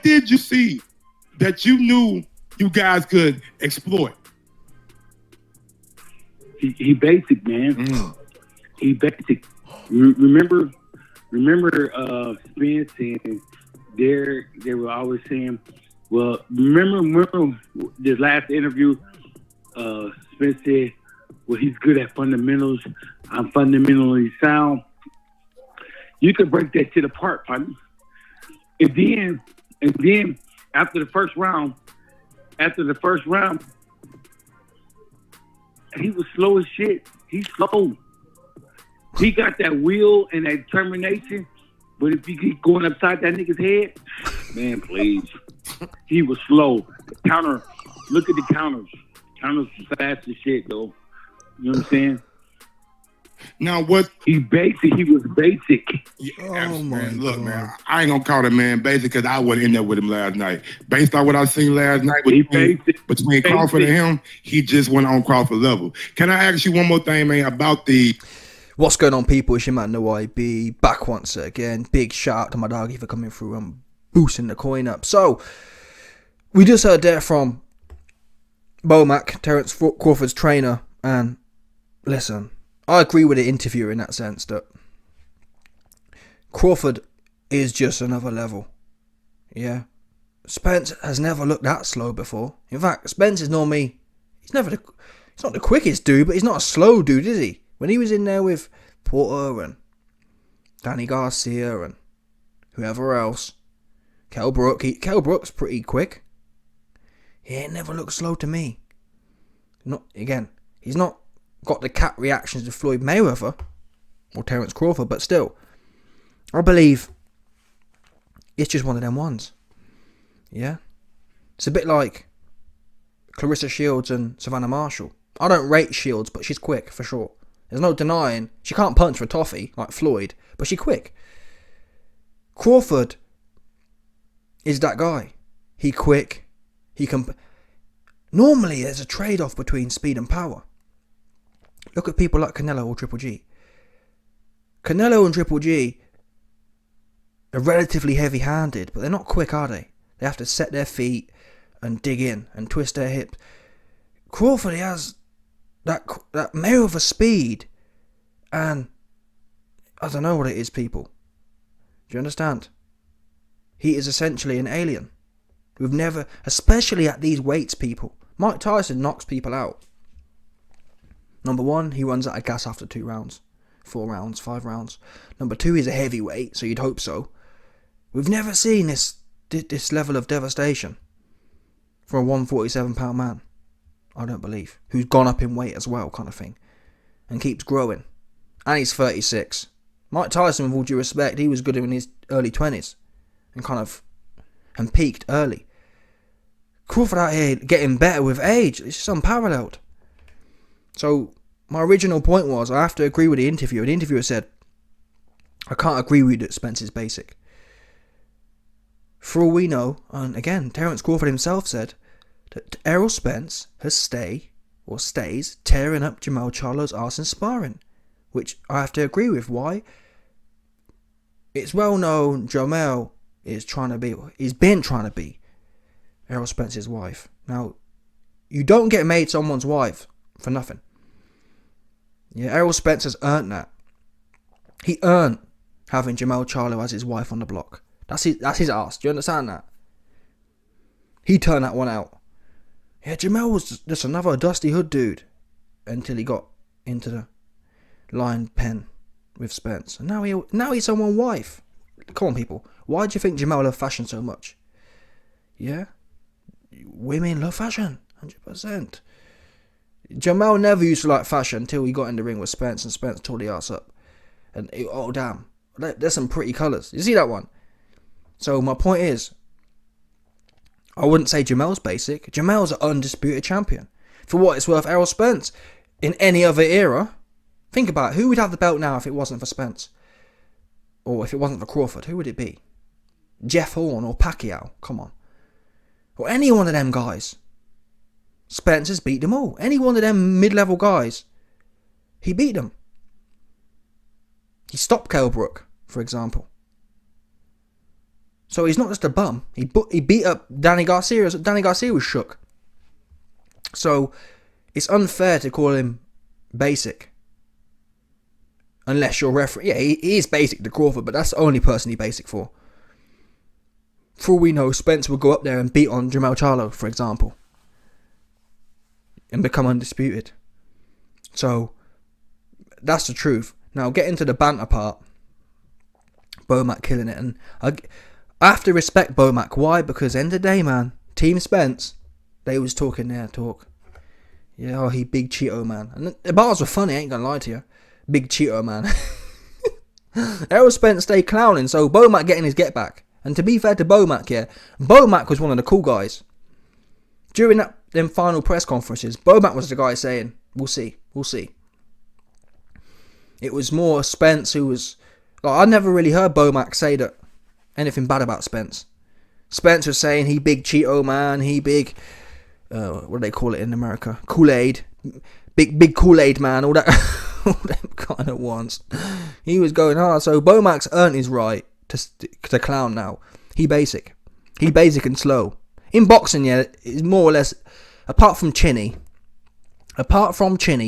did you see that you knew you guys could exploit? He basic, man. He basic. Remember, Spence and Derek. They were always saying, "Well, remember this last interview. Spence said, well, he's good at fundamentals. I'm fundamentally sound. You can break that shit apart, partner. And then after the first round, he was slow as shit. He's slow. He got that will and that determination, but if you keep going upside that nigga's head, man, please. He was slow. Counter, look at the counters. Counters fast as shit, though. You know what I'm saying? Now what? He was basic. Yeah, man. Look, man, I ain't gonna call the man basic because I wasn't in there with him last night. Based on what I seen last night between Crawford and him, he just went on Crawford level. Can I ask you one more thing, man, about the... What's going on, people? It's your man, No IB, back once again. Big shout out to my doggy for coming through and boosting the coin up. So, we just heard there from Bomac, Terence Crawford's trainer, and listen, I agree with the interviewer in that sense that Crawford is just another level. Yeah. Spence has never looked that slow before. In fact, Spence is normally, he's not the quickest dude, but he's not a slow dude, is he? When he was in there with Porter and Danny Garcia and whoever else, Kell Brook's pretty quick. He ain't never looked slow to me. He's not got the cat reactions of Floyd Mayweather or Terence Crawford, but still, I believe it's just one of them ones. Yeah? It's a bit like Clarissa Shields and Savannah Marshall. I don't rate Shields, but she's quick, for sure. There's no denying, she can't punch for a toffee, like Floyd, but she's quick. Crawford is that guy. He quick, he can... Normally, there's a trade-off between speed and power. Look at people like Canelo or Triple G. Canelo and Triple G are relatively heavy-handed, but they're not quick, are they? They have to set their feet and dig in and twist their hips. Crawford, he has that Mayweather speed, and I don't know what it is, people. Do you understand? He is essentially an alien. We've never, especially at these weights, people. Mike Tyson knocks people out. Number one, he runs out of gas after 2 rounds, 4 rounds, 5 rounds. Number 2, he's a heavyweight, so you'd hope so. We've never seen this level of devastation for a 147-pound man. I don't believe. Who's gone up in weight as well, kind of thing, and keeps growing. And he's 36. Mike Tyson, with all due respect, he was good in his early 20s and peaked early. Crawford out here getting better with age. It's just unparalleled. So my original point was, I have to agree with the interviewer. The interviewer said, I can't agree with you that Spence is basic. For all we know, and again, Terence Crawford himself said that Errol Spence stays tearing up Jermell Charlo's arse in sparring, which I have to agree with. Why? It's well known Jermell he's been trying to be Errol Spence's wife. Now, you don't get made someone's wife for nothing. Yeah, Errol Spence has earned that. He earned having Jermell Charlo as his wife on the block. That's his ass. Do you understand that? He turned that one out. Yeah, Jermell was just another Dusty Hood dude until he got into the lion pen with Spence. And now he's someone's wife. Come on, people. Why do you think Jermell loved fashion so much? Yeah? Women love fashion. 100%. Jermell never used to like fashion until he got in the ring with Spence, and Spence tore the ass up. And oh damn, there's some pretty colours. You see that one? So my point is, I wouldn't say Jermell's basic. Jermell's an undisputed champion. For what it's worth, Errol Spence, in any other era, think about it, who would have the belt now if it wasn't for Spence? Or if it wasn't for Crawford, who would it be? Jeff Horn or Pacquiao? Come on. Or any one of them guys. Spence has beat them all. Any one of them mid-level guys, he beat them. He stopped Kell Brook, for example. So he's not just a bum. He beat up Danny Garcia. Danny Garcia was shook. So it's unfair to call him basic. Unless you're referee. Yeah, he is basic to Crawford, but that's the only person he's basic for. For all we know, Spence will go up there and beat on Jermell Charlo, for example. And become undisputed. So, that's the truth. Now, get into the banter part. Bomac killing it. And I have to respect Bomac. Why? Because end of the day, man, Team Spence, they was talking their talk. Yeah, oh, he big Cheeto, man. And the bars were funny, I ain't gonna lie to you. Big Cheeto, man. Errol Spence stayed clowning, so Bomac getting his get back. And to be fair to Bomac, yeah, Bomac was one of the cool guys. During them final press conferences, Bomac was the guy saying, we'll see. It was more Spence who was... Like, I never really heard Bomac say that anything bad about Spence. Spence was saying he big Cheeto, man, he big... what do they call it in America? Kool-Aid. Big Kool-Aid, man, all that... all them kind of ones. He was going hard, so Bomac's earned his right to clown now. He basic and slow. In boxing, yeah, it's more or less, apart from Chinny,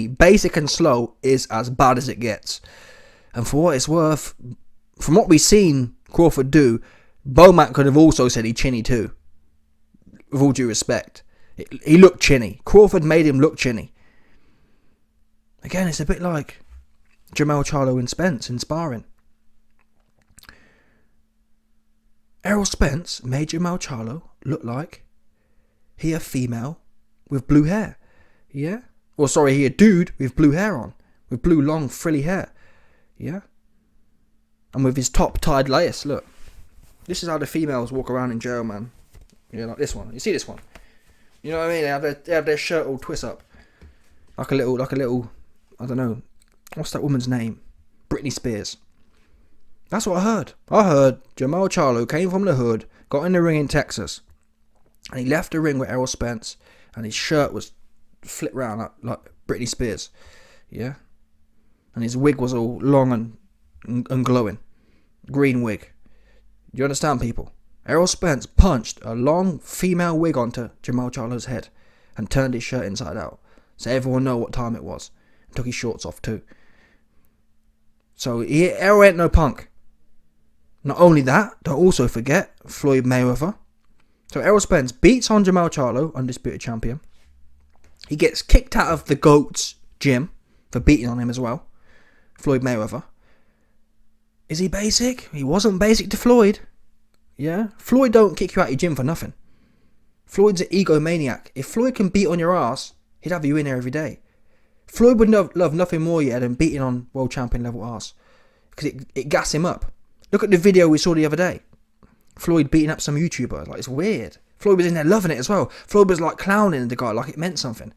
basic and slow is as bad as it gets. And for what it's worth, from what we've seen Crawford do, Bomac could have also said he Chinny too. With all due respect. He looked Chinny. Crawford made him look Chinny. Again, it's a bit like Jermell Charlo and Spence in sparring. Errol Spence made Jermell Charlo look like he a female with blue hair. Yeah? Or sorry, he a dude with blue hair on. With blue long frilly hair. Yeah? And with his top tied lace, look. This is how the females walk around in jail, man. Yeah, like this one. You see this one? You know what I mean? They have their shirt all twist up. Like a little, I don't know. What's that woman's name? Britney Spears. That's what I heard. I heard Jermell Charlo came from the hood, got in the ring in Texas, and he left the ring with Errol Spence, and his shirt was flipped round like Britney Spears. Yeah? And his wig was all long and glowing. Green wig. Do you understand, people? Errol Spence punched a long female wig onto Jermell Charlo's head and turned his shirt inside out, so everyone know what time it was. And took his shorts off too. So Errol ain't no punk. Not only that, don't also forget Floyd Mayweather. So Errol Spence beats on Jermell Charlo, undisputed champion. He gets kicked out of the GOAT's gym for beating on him as well. Floyd Mayweather. Is he basic? He wasn't basic to Floyd. Yeah? Floyd don't kick you out of your gym for nothing. Floyd's an egomaniac. If Floyd can beat on your ass, he'd have you in there every day. Floyd would love nothing more yet than beating on world champion level ass. Because it gas him up. Look at the video we saw the other day. Floyd beating up some YouTuber. Like, it's weird. Floyd was in there loving it as well. Floyd was like clowning the guy like it meant something.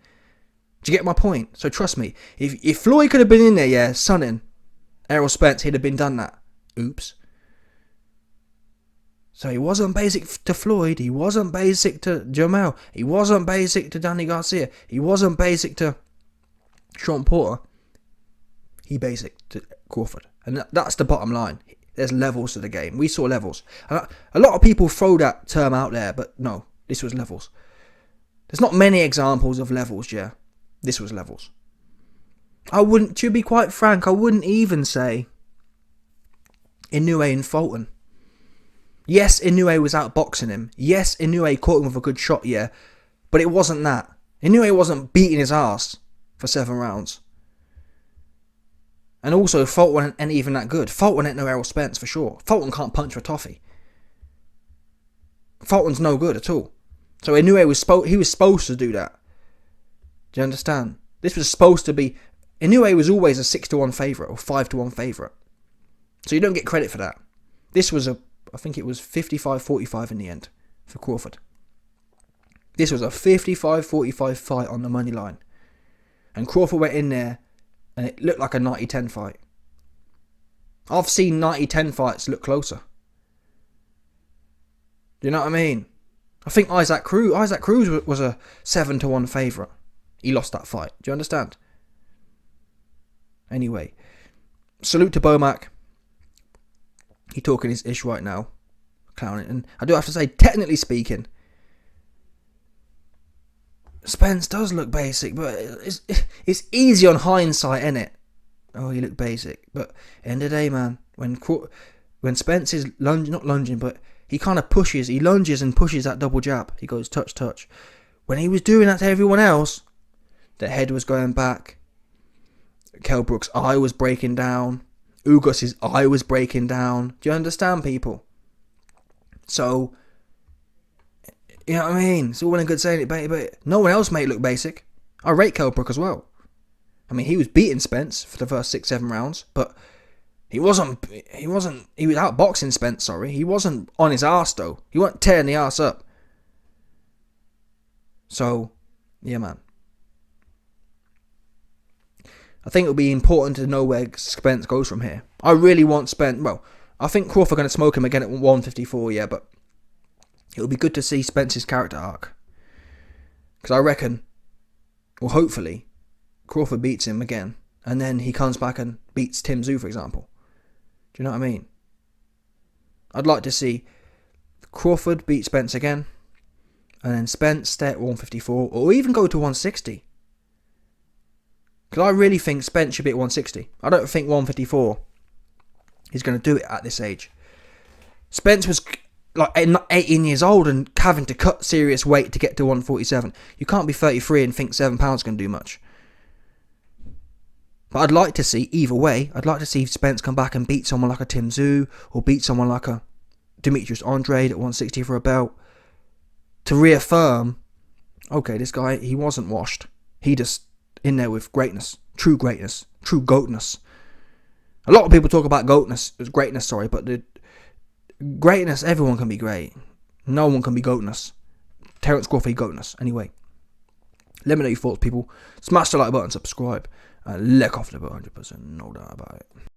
Do you get my point? So trust me. If Floyd could have been in there, yeah, sunning Errol Spence, he'd have been done that. Oops. So he wasn't basic to Floyd. He wasn't basic to Jermell. He wasn't basic to Danny Garcia. He wasn't basic to Sean Porter. He basic to Crawford. And that's the bottom line. There's levels to the game. We saw levels. And a lot of people throw that term out there, but no, this was levels. There's not many examples of levels, yeah. This was levels. To be quite frank, I wouldn't even say Inoue and Fulton. Yes, Inoue was outboxing him. Yes, Inoue caught him with a good shot, yeah. But it wasn't that. Inoue wasn't beating his ass for 7 rounds. And also, Fulton ain't even that good. Fulton ain't no Errol Spence for sure. Fulton can't punch for toffee. Fulton's no good at all. So Inoue was supposed to do that. Do you understand? This was supposed to be... Inoue was always a 6-1 favourite or 5-1 favourite. So you don't get credit for that. This was I think it was 55-45 in the end for Crawford. This was a 55-45 fight on the money line. And Crawford went in there and it looked like a 90-10 fight. I've seen 90-10 fights look closer. Do you know what I mean? I think Isaac Cruz was a 7-1 favourite. He lost that fight. Do you understand? Anyway, salute to Bomac. He talking his ish right now. clowning. And I do have to say, technically speaking, Spence does look basic, but it's easy on hindsight, isn't it? Oh, he looked basic. But end of the day, man, when Spence is not lunging, but he kind of pushes, he lunges and pushes that double jab. He goes touch, touch. When he was doing that to everyone else, the head was going back. Kell Brook's eye was breaking down. Ugos's eye was breaking down. Do you understand, people? So, you know what I mean? It's all well and good saying it, but no one else made it look basic. I rate Kell Brook as well. I mean, he was beating Spence for the first 6-7 rounds, but he was outboxing Spence, sorry. He wasn't on his arse, though. He wasn't tearing the arse up. So, yeah, man. I think it'll be important to know where Spence goes from here. I really want Spence. Well, I think Crawford going to smoke him again at 154, yeah, but it'll be good to see Spence's character arc. Because I reckon, well, hopefully, Crawford beats him again, and then he comes back and beats Tim Tszyu, for example. Do you know what I mean? I'd like to see Crawford beat Spence again, and then Spence stay at 154, or even go to 160. Because I really think Spence should be at 160. I don't think 154 is going to do it at this age. Spence was like 18 years old and having to cut serious weight to get to 147. You can't be 33 and think 7 pounds can do much. But I'd like to see, either way, I'd like to see Spence come back and beat someone like a Tim Tszyu, or beat someone like a Demetrius Andrade at 160 for a belt, to reaffirm, okay, this guy, he wasn't washed. He just in there with greatness, true goatness. A lot of people talk about greatness, sorry, but the greatness, everyone can be great. No one can be goatness. Terence Crawford, goatness. Anyway, let me know your thoughts, people. Smash the like button, subscribe, and lick off the 100%, no doubt about it.